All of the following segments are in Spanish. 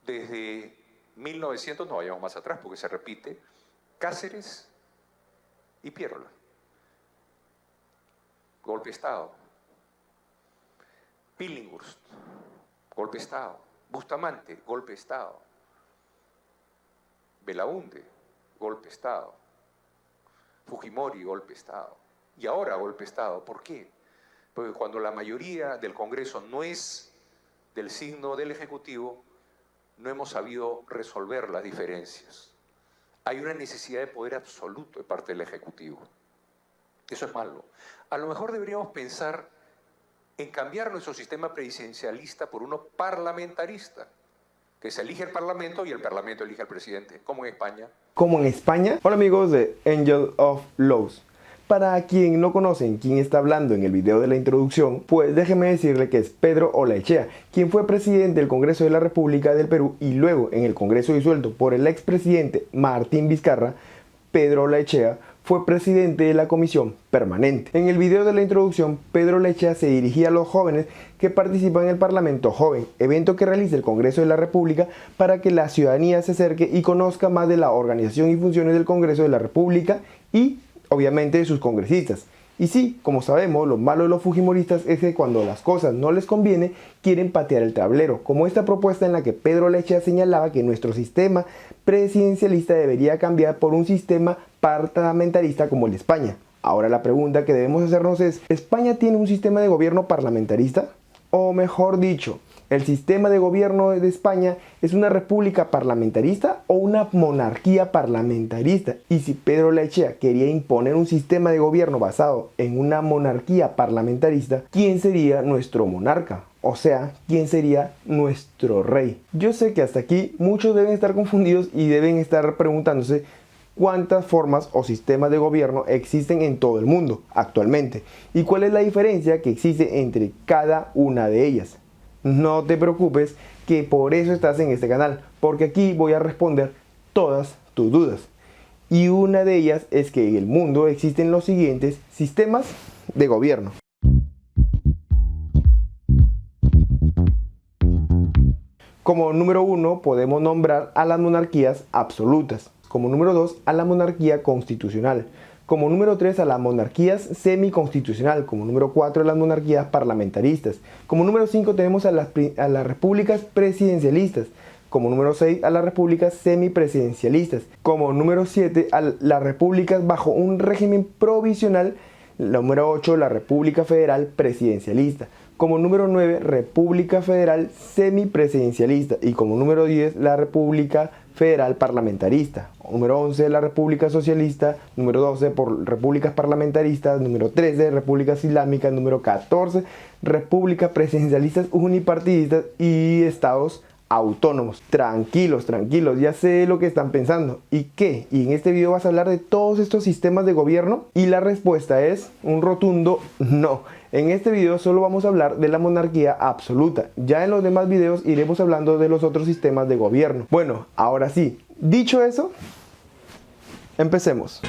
desde 1900, no vayamos más atrás porque se repite, Cáceres y Piérola. Golpe de Estado. Billinghurst, golpe de Estado. Bustamante, golpe de Estado. Belaúnde, golpe de Estado. Fujimori, golpe de Estado. Y ahora golpe de Estado. ¿Por qué? Porque cuando la mayoría del Congreso no es del signo del Ejecutivo, no hemos sabido resolver las diferencias. Hay una necesidad de poder absoluto de parte del Ejecutivo. Eso es malo. A lo mejor deberíamos pensar en cambiar nuestro sistema presidencialista por uno parlamentarista, que se elige el Parlamento y el Parlamento elige al presidente, como en España. Como en España. Hola amigos de Angel of Laws. Para quien no conocen quién está hablando en el video de la introducción, pues déjenme decirle que es Pedro Olaechea, quien fue presidente del Congreso de la República del Perú y luego en el Congreso disuelto por el expresidente Martín Vizcarra. Pedro Olaechea fue presidente de la Comisión Permanente. En el video de la introducción, Pedro Olaechea se dirigía a los jóvenes que participan en el Parlamento Joven, evento que realiza el Congreso de la República para que la ciudadanía se acerque y conozca más de la organización y funciones del Congreso de la República y obviamente de sus congresistas. Y sí, como sabemos, lo malo de los fujimoristas es que cuando las cosas no les conviene, quieren patear el tablero, como esta propuesta en la que Pedro Olaechea señalaba que nuestro sistema presidencialista debería cambiar por un sistema parlamentarista como el de España. Ahora la pregunta que debemos hacernos es, ¿España tiene un sistema de gobierno parlamentarista? O mejor dicho, ¿el sistema de gobierno de España es una república parlamentarista o una monarquía parlamentarista? Y si Pedro Olaechea quería imponer un sistema de gobierno basado en una monarquía parlamentarista, ¿quién sería nuestro monarca? O sea, ¿quién sería nuestro rey? Yo sé que hasta aquí muchos deben estar confundidos y deben estar preguntándose cuántas formas o sistemas de gobierno existen en todo el mundo actualmente y cuál es la diferencia que existe entre cada una de ellas. No te preocupes, que por eso estás en este canal, porque aquí voy a responder todas tus dudas. Y una de ellas es que en el mundo existen los siguientes sistemas de gobierno. Como número 1 podemos nombrar a las monarquías absolutas. Como número 2 a la monarquía constitucional. Como número 3 a las monarquías semiconstitucional. Como número 4 a las monarquías parlamentaristas. Como número 5 tenemos a las repúblicas presidencialistas. Como número 6 a las repúblicas semipresidencialistas. Como número 7 a las repúblicas bajo un régimen provisional. Número 8 la república federal presidencialista. Como número 9 república federal semipresidencialista. Y como número 10 la república federal parlamentarista. Número 11 la república socialista. Número 12 por repúblicas parlamentaristas. Número 13 repúblicas islámicas. Número 14 repúblicas presidencialistas unipartidistas y estados autónomos. Tranquilos, tranquilos, ya sé lo que están pensando. ¿Y qué? ¿Y en este video vas a hablar de todos estos sistemas de gobierno? Y la respuesta es un rotundo no. En este video solo vamos a hablar de la monarquía absoluta. Ya en los demás videos iremos hablando de los otros sistemas de gobierno. Bueno, ahora sí, dicho eso, empecemos.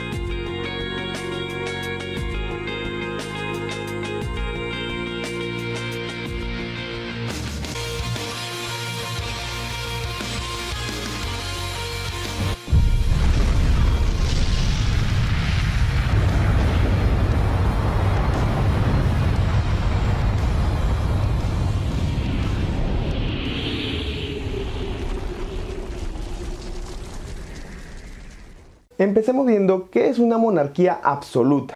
Empecemos viendo qué es una monarquía absoluta.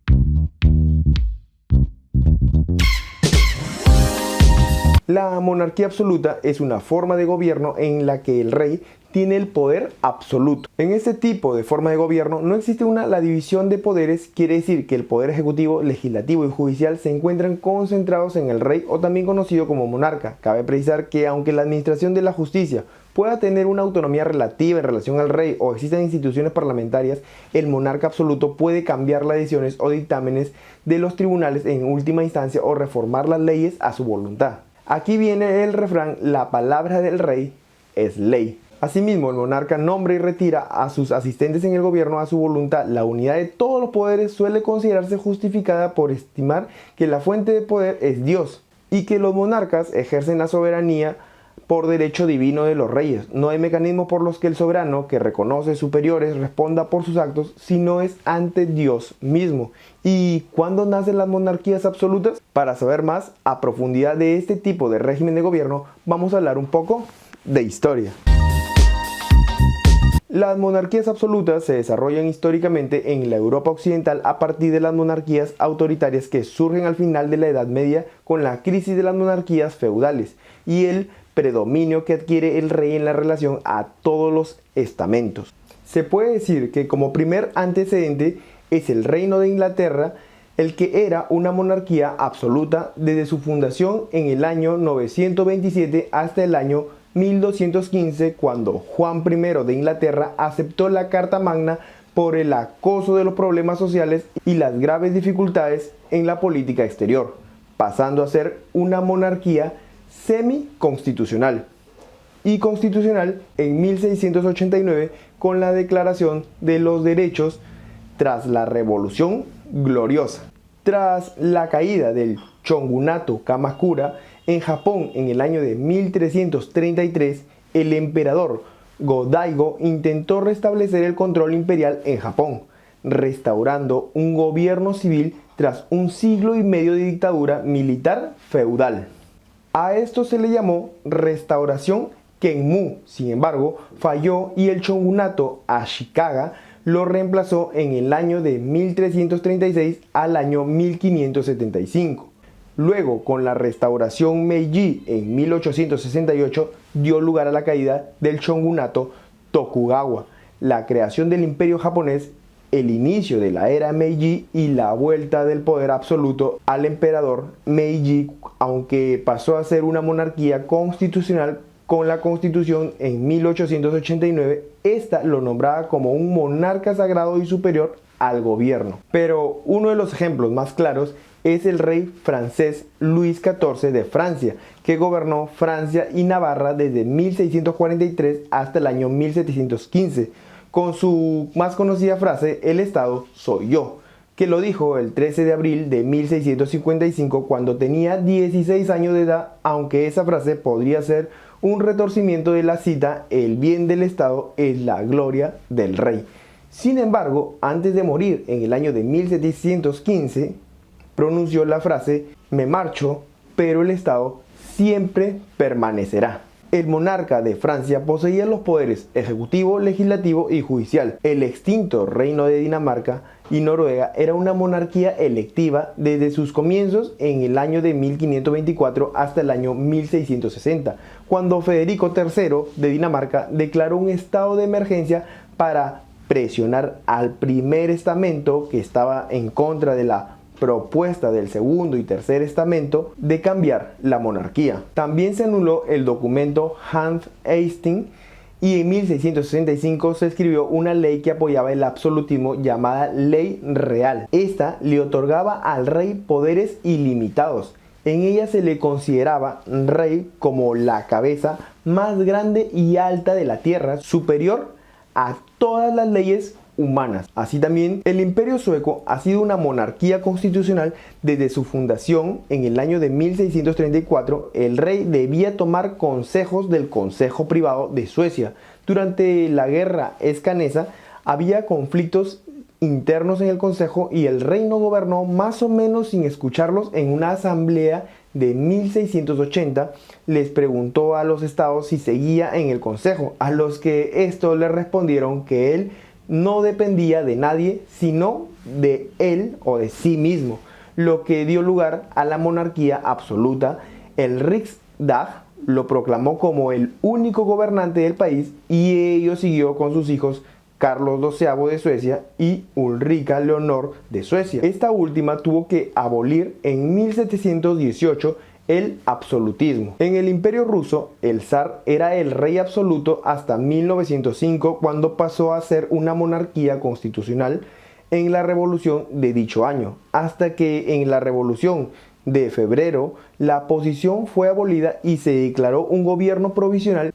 La monarquía absoluta es una forma de gobierno en la que el rey tiene el poder absoluto. En este tipo de forma de gobierno no existe la división de poderes, quiere decir que el poder ejecutivo, legislativo y judicial se encuentran concentrados en el rey o también conocido como monarca. Cabe precisar que aunque la administración de la justicia pueda tener una autonomía relativa en relación al rey o existan instituciones parlamentarias, el monarca absoluto puede cambiar las decisiones o dictámenes de los tribunales en última instancia o reformar las leyes a su voluntad. Aquí viene el refrán, la palabra del rey es ley. Asimismo, el monarca nombra y retira a sus asistentes en el gobierno a su voluntad. La unidad de todos los poderes suele considerarse justificada por estimar que la fuente de poder es Dios y que los monarcas ejercen la soberanía por derecho divino de los reyes. No hay mecanismo por los que el soberano, que reconoce superiores, responda por sus actos, sino es ante Dios mismo. ¿Y cuándo nacen las monarquías absolutas? Para saber más a profundidad de este tipo de régimen de gobierno, vamos a hablar un poco de historia. Las monarquías absolutas se desarrollan históricamente en la Europa occidental a partir de las monarquías autoritarias que surgen al final de la Edad Media con la crisis de las monarquías feudales y el predominio que adquiere el rey en la relación a todos los estamentos. Se puede decir que como primer antecedente es el Reino de Inglaterra, el que era una monarquía absoluta desde su fundación en el año 927 hasta el año 1215, cuando Juan I de Inglaterra aceptó la Carta Magna por el acoso de los problemas sociales y las graves dificultades en la política exterior, pasando a ser una monarquía semi-constitucional y constitucional en 1689 con la Declaración de los Derechos tras la Revolución Gloriosa. Tras la caída del shogunato Kamakura en Japón en el año de 1333, el emperador Go-Daigo intentó restablecer el control imperial en Japón, restaurando un gobierno civil tras un siglo y medio de dictadura militar feudal. A esto se le llamó Restauración Kenmu. Sin embargo, falló y el shogunato Ashikaga lo reemplazó en el año de 1336 al año 1575. Luego, con la restauración Meiji en 1868, dio lugar a la caída del shogunato Tokugawa, la creación del imperio japonés, el inicio de la era Meiji y la vuelta del poder absoluto al emperador Meiji, aunque pasó a ser una monarquía constitucional con la Constitución en 1889, esta lo nombraba como un monarca sagrado y superior al gobierno. Pero uno de los ejemplos más claros es el rey francés Luis XIV de Francia, que gobernó Francia y Navarra desde 1643 hasta el año 1715, con su más conocida frase, el Estado soy yo, que lo dijo el 13 de abril de 1655 cuando tenía 16 años de edad, aunque esa frase podría ser un retorcimiento de la cita, el bien del Estado es la gloria del rey. Sin embargo, antes de morir en el año de 1715, pronunció la frase, me marcho, pero el Estado siempre permanecerá. El monarca de Francia poseía los poderes ejecutivo, legislativo y judicial. El extinto reino de Dinamarca y Noruega era una monarquía electiva desde sus comienzos en el año de 1524 hasta el año 1660, cuando Federico III de Dinamarca declaró un estado de emergencia para presionar al primer estamento que estaba en contra de la propuesta del segundo y tercer estamento de cambiar la monarquía. También se anuló el documento Hans Hastings y en 1665 se escribió una ley que apoyaba el absolutismo llamada Ley Real. Esta le otorgaba al rey poderes ilimitados. En ella se le consideraba rey como la cabeza más grande y alta de la tierra, superior a todas las leyes humanas. Así también, el Imperio Sueco ha sido una monarquía constitucional desde su fundación en el año de 1634. El rey debía tomar consejos del Consejo Privado de Suecia. Durante la guerra escanesa había conflictos internos en el consejo y el rey no gobernó más o menos sin escucharlos. En una asamblea de 1680 les preguntó a los estados si seguía en el consejo, a los que estos le respondieron que él no dependía de nadie sino de él o de sí mismo, lo que dio lugar a la monarquía absoluta. El Riksdag lo proclamó como el único gobernante del país y ello siguió con sus hijos Carlos XII de Suecia y Ulrica Leonor de Suecia. Esta última tuvo que abolir en 1718 el absolutismo. En el Imperio Ruso, el zar era el rey absoluto hasta 1905, cuando pasó a ser una monarquía constitucional en la revolución de dicho año, hasta que en la revolución de febrero la posición fue abolida y se declaró un gobierno provisional.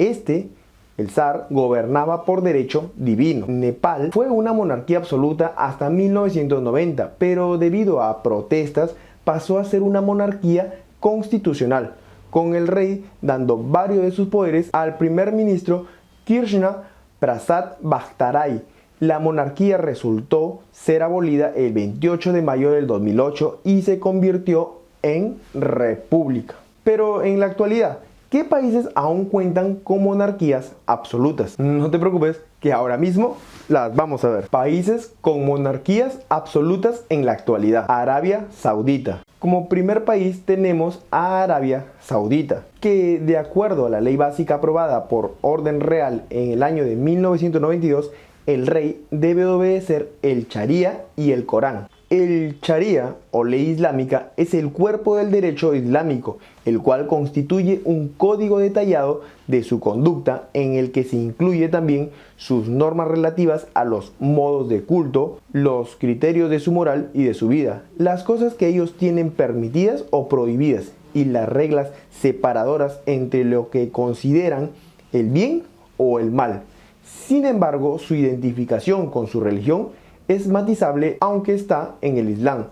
El zar gobernaba por derecho divino. Nepal fue una monarquía absoluta hasta 1990, pero debido a protestas pasó a ser una monarquía constitucional, con el rey dando varios de sus poderes al primer ministro Krishna Prasad Bhattarai. La monarquía resultó ser abolida el 28 de mayo del 2008 y se convirtió en república. Pero en la actualidad, ¿qué países aún cuentan con monarquías absolutas? No te preocupes, que ahora mismo las vamos a ver. Países con monarquías absolutas en la actualidad. Arabia Saudita. Como primer país tenemos a Arabia Saudita, que de acuerdo a la ley básica aprobada por orden real en el año de 1992, el rey debe obedecer el Sharia y el Corán. El Sharia o ley islámica es el cuerpo del derecho islámico, el cual constituye un código detallado de su conducta en el que se incluye también sus normas relativas a los modos de culto, los criterios de su moral y de su vida, las cosas que ellos tienen permitidas o prohibidas y las reglas separadoras entre lo que consideran el bien o el mal. Sin embargo, su identificación con su religión es matizable, aunque está en el Islam.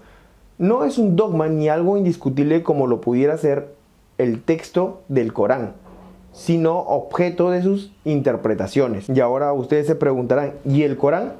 No es un dogma ni algo indiscutible como lo pudiera ser el texto del Corán, sino objeto de sus interpretaciones. Y ahora ustedes se preguntarán, ¿y el Corán?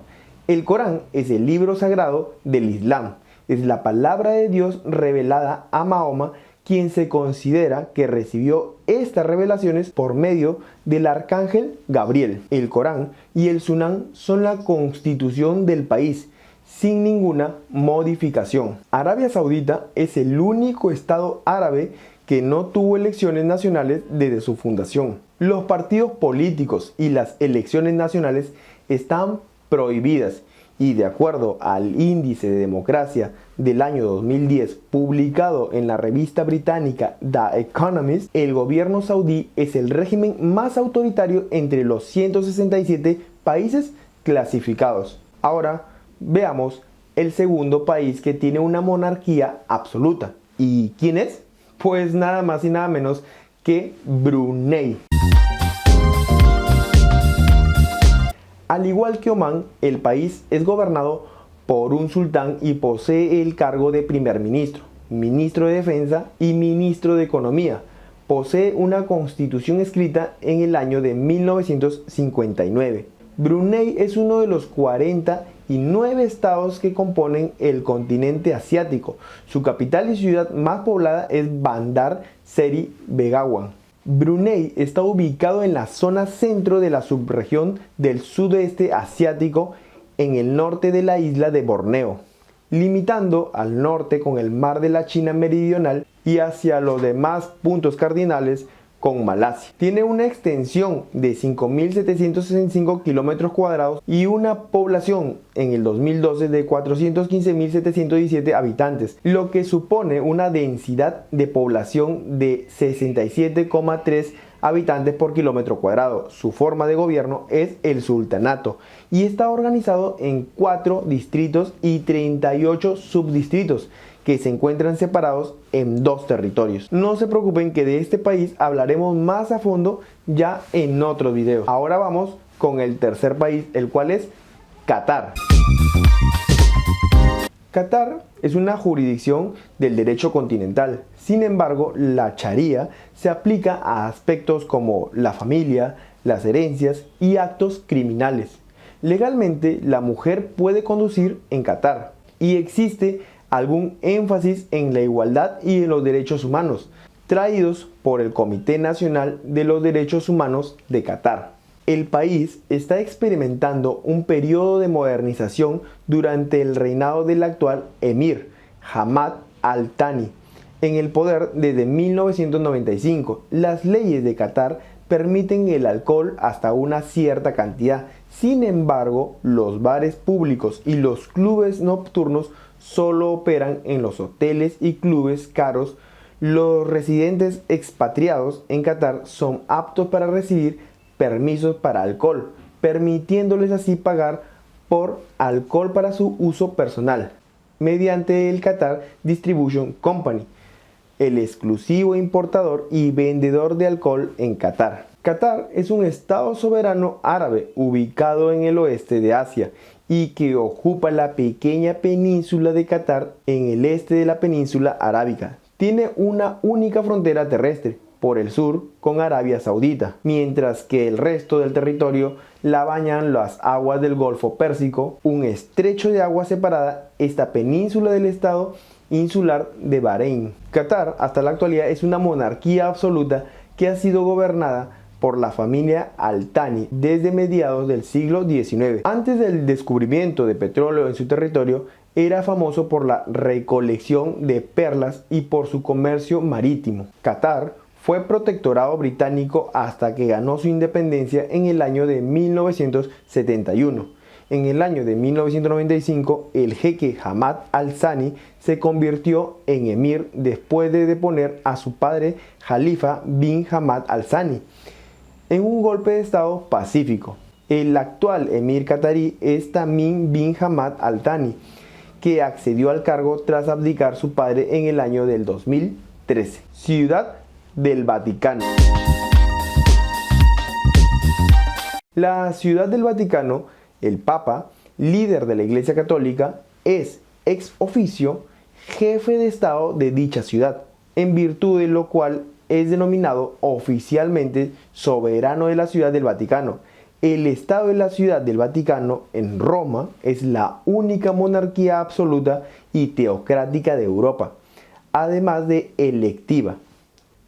El Corán es el libro sagrado del Islam. Es la palabra de Dios revelada a Mahoma, quien se considera que recibió estas revelaciones por medio del arcángel Gabriel. El Corán y el Sunán son la constitución del país, sin ninguna modificación. Arabia Saudita es el único estado árabe que no tuvo elecciones nacionales desde su fundación. Los partidos políticos y las elecciones nacionales están prohibidas y de acuerdo al índice de democracia del año 2010 publicado en la revista británica The Economist, el gobierno saudí es el régimen más autoritario entre los 167 países clasificados. Ahora veamos el segundo país que tiene una monarquía absoluta. ¿Y quién es? Pues nada más y nada menos que Brunei. Al igual que Omán, el país es gobernado por un sultán y posee el cargo de primer ministro, ministro de defensa y ministro de economía. Posee una constitución escrita en el año de 1959. Brunei es uno de los 49 estados que componen el continente asiático. Su capital y ciudad más poblada es Bandar Seri Begawan. Brunei está ubicado en la zona centro de la subregión del sudeste asiático, en el norte de la isla de Borneo, limitando al norte con el mar de la China meridional y hacia los demás puntos cardinales con Malasia. Tiene una extensión de 5.765 kilómetros cuadrados y una población en el 2012 de 415.717 habitantes, lo que supone una densidad de población de 67,3 habitantes por kilómetro cuadrado. Su forma de gobierno es el sultanato y está organizado en 4 distritos y 38 subdistritos que se encuentran separados en 2 territorios. No se preocupen que de este país hablaremos más a fondo ya en otro video. Ahora vamos con el tercer país, el cual es Qatar. Qatar es una jurisdicción del derecho continental. Sin embargo, la Sharia se aplica a aspectos como la familia, las herencias y actos criminales. Legalmente, la mujer puede conducir en Qatar y existe algún énfasis en la igualdad y en los derechos humanos, traídos por el Comité Nacional de los Derechos Humanos de Qatar. El país está experimentando un periodo de modernización durante el reinado del actual emir, Hamad Al Thani, en el poder desde 1995. Las leyes de Qatar permiten el alcohol hasta una cierta cantidad. Sin embargo, los bares públicos y los clubes nocturnos solo operan en los hoteles y clubes caros. Los residentes expatriados en Qatar son aptos para recibir permisos para alcohol, permitiéndoles así pagar por alcohol para su uso personal, mediante el Qatar Distribution Company, el exclusivo importador y vendedor de alcohol en Qatar. Qatar es un estado soberano árabe ubicado en el oeste de Asia y que ocupa la pequeña península de Qatar en el este de la península arábica. Tiene una única frontera terrestre, por el sur con Arabia Saudita, mientras que el resto del territorio la bañan las aguas del Golfo Pérsico, un estrecho de agua separada esta península del estado insular de Bahrein. Qatar hasta la actualidad es una monarquía absoluta que ha sido gobernada por la familia Al Thani desde mediados del siglo XIX. Antes del descubrimiento de petróleo en su territorio, era famoso por la recolección de perlas y por su comercio marítimo. Qatar fue protectorado británico hasta que ganó su independencia en el año de 1971. En el año de 1995, el jeque Hamad Al Thani se convirtió en emir después de deponer a su padre Khalifa bin Hamad Al Thani en un golpe de estado pacífico. El actual emir qatarí es Tamim bin Hamad Al Thani, que accedió al cargo tras abdicar su padre en el año del 2013. Ciudad del Vaticano. La Ciudad del Vaticano, el Papa, líder de la Iglesia Católica, es ex oficio jefe de Estado de dicha ciudad, en virtud de lo cual es denominado oficialmente soberano de la Ciudad del Vaticano. El Estado de la Ciudad del Vaticano en Roma es la única monarquía absoluta y teocrática de Europa, además de electiva.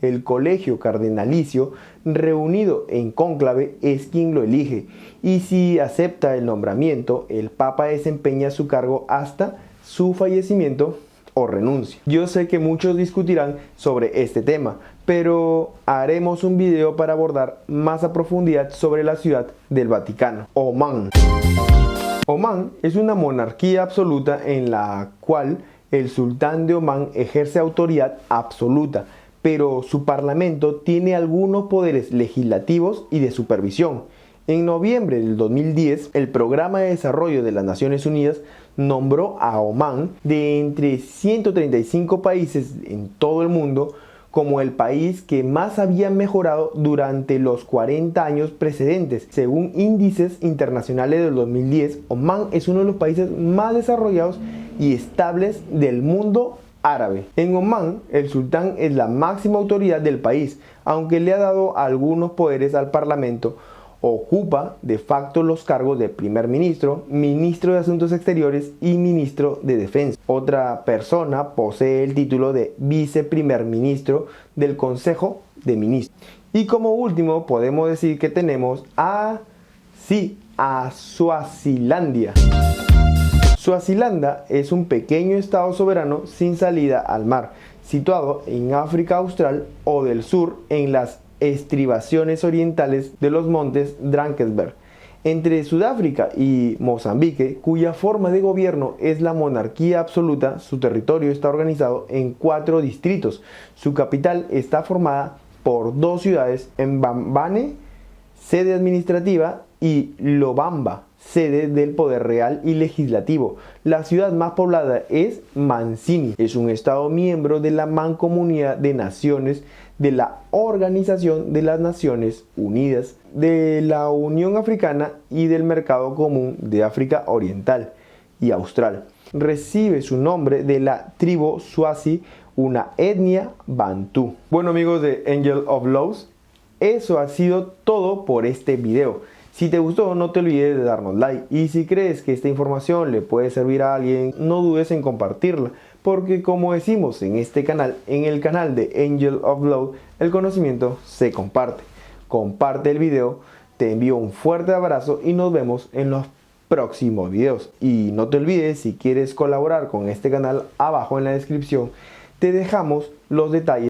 El colegio cardenalicio reunido en cónclave es quien lo elige, y si acepta el nombramiento, el Papa desempeña su cargo hasta su fallecimiento o renuncia. Yo sé que muchos discutirán sobre este tema, pero haremos un video para abordar más a profundidad sobre la Ciudad del Vaticano. Omán. Omán es una monarquía absoluta en la cual el sultán de Omán ejerce autoridad absoluta, pero su parlamento tiene algunos poderes legislativos y de supervisión. En noviembre del 2010, el Programa de Desarrollo de las Naciones Unidas nombró a Omán, de entre 135 países en todo el mundo, como el país que más había mejorado durante los 40 años precedentes. Según índices internacionales del 2010, Omán es uno de los países más desarrollados y estables del mundo árabe. En Omán, el sultán es la máxima autoridad del país, aunque le ha dado algunos poderes al parlamento. Ocupa de facto los cargos de primer ministro, ministro de Asuntos Exteriores y ministro de Defensa. Otra persona posee el título de viceprimer ministro del Consejo de Ministros. Y como último podemos decir que tenemos a Suazilandia. Suazilandia es un pequeño estado soberano sin salida al mar, situado en África Austral o del Sur en las estribaciones orientales de los montes Drakensberg, entre Sudáfrica y Mozambique, cuya forma de gobierno es la monarquía absoluta. Su territorio está organizado en 4 distritos. Su capital está formada por 2 ciudades, Mbabane, sede administrativa, y Lobamba, sede del poder real y legislativo. La ciudad más poblada es Mancini. Es un estado miembro de la Mancomunidad de Naciones de la Organización de las Naciones Unidas, de la Unión Africana y del Mercado Común de África Oriental y Austral. Recibe su nombre de la tribu Swazi, una etnia bantú. Bueno, amigos de Angel of Laws, eso ha sido todo por este video. Si te gustó, no te olvides de darnos like, y si crees que esta información le puede servir a alguien, no dudes en compartirla, porque como decimos en este canal, en el canal de Angel of Law, el conocimiento se comparte. Comparte el video, te envío un fuerte abrazo y nos vemos en los próximos videos. Y no te olvides, si quieres colaborar con este canal, abajo en la descripción te dejamos los detalles